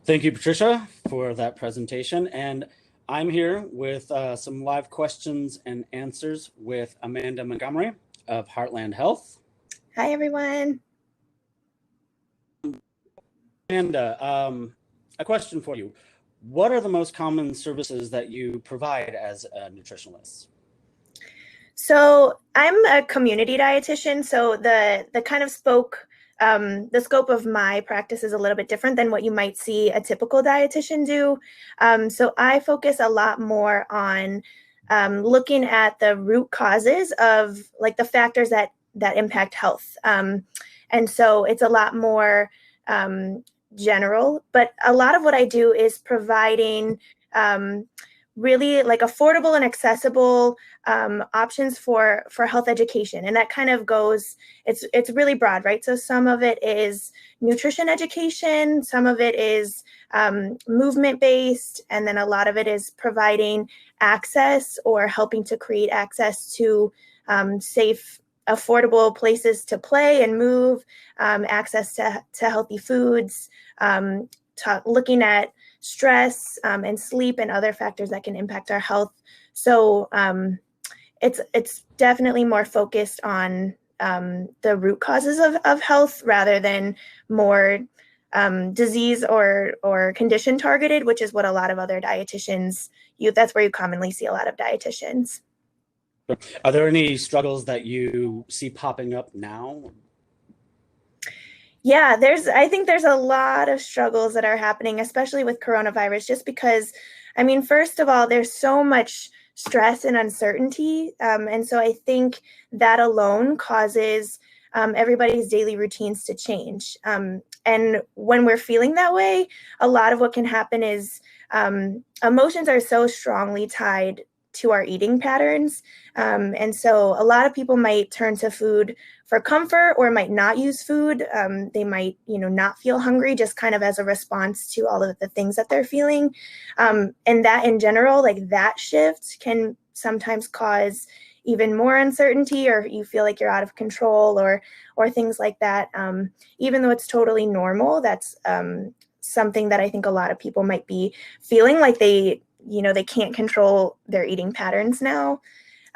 Thank you, Patricia, for that presentation. And I'm here with some live questions and answers with Amanda Montgomery of Heartland Health. Hi, everyone. Amanda, a question for you. What are the most common services that you provide as a nutritionalist? So I'm a community dietitian, so the kind of the scope of my practice is a little bit different than what you might see a typical dietitian do. So I focus a lot more on looking at the root causes of like the factors that impact health. And so it's a lot more general, but a lot of what I do is providing really like affordable and accessible options for health education, and that kind of goes. It's really broad, right? So some of it is nutrition education, some of it is movement based, and then a lot of it is providing access or helping to create access to safe, affordable places to play and move, access to healthy foods, looking at stress and sleep and other factors that can impact our health. So it's definitely more focused on the root causes of health rather than more disease or condition targeted, which is what a lot of other dietitians that's where you commonly see a lot of dietitians. Are there any struggles that you see popping up now? Yeah, I think there's a lot of struggles that are happening, especially with coronavirus, just because, I mean, first of all, there's so much stress and uncertainty. And so I think that alone causes everybody's daily routines to change. And when we're feeling that way, a lot of what can happen is emotions are so strongly tied to our eating patterns. And so a lot of people might turn to food for comfort or might not use food. They might, not feel hungry just kind of as a response to all of the things that they're feeling. And that in general, like that shift can sometimes cause even more uncertainty, or you feel like you're out of control or things like that. Even though it's totally normal, that's something that I think a lot of people might be feeling like they can't control their eating patterns now.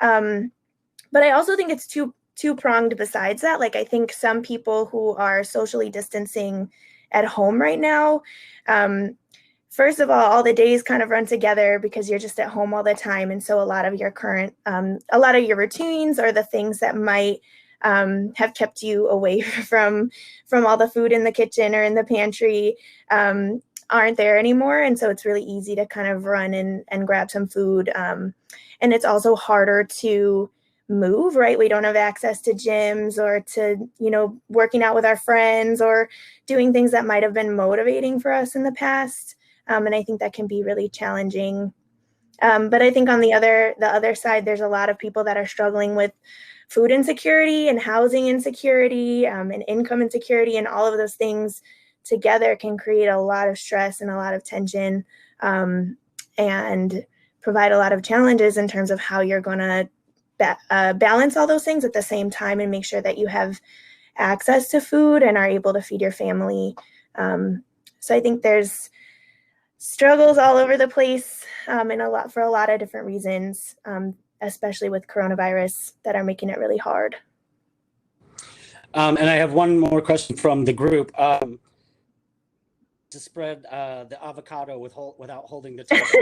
But I also think it's two-pronged besides that. Like, I think some people who are socially distancing at home right now, first of all the days kind of run together because you're just at home all the time. And so a lot of your routines or the things that might have kept you away from all the food in the kitchen or in the pantry aren't there anymore. And so it's really easy to kind of run and grab some food. And it's also harder to move, right? We don't have access to gyms or to, working out with our friends or doing things that might have been motivating for us in the past. And I think that can be really challenging. But I think on the other side, there's a lot of people that are struggling with food insecurity and housing insecurity and income insecurity, and all of those things together can create a lot of stress and a lot of tension, and provide a lot of challenges in terms of how you're going to balance all those things at the same time and make sure that you have access to food and are able to feed your family. So I think there's struggles all over the place, and for a lot of different reasons, especially with coronavirus, that are making it really hard. And I have one more question from the group. To spread the avocado without holding the toast.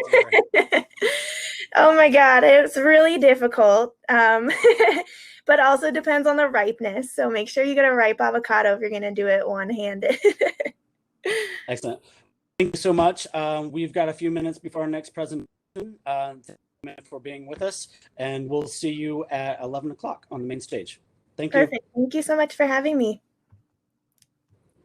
Oh my God, it's really difficult, but also depends on the ripeness. So make sure you get a ripe avocado if you're going to do it one-handed. Excellent. Thank you so much. We've got a few minutes before our next presentation. Thank you for being with us, and we'll see you at 11 o'clock on the main stage. Thank you. Perfect. Thank you so much for having me.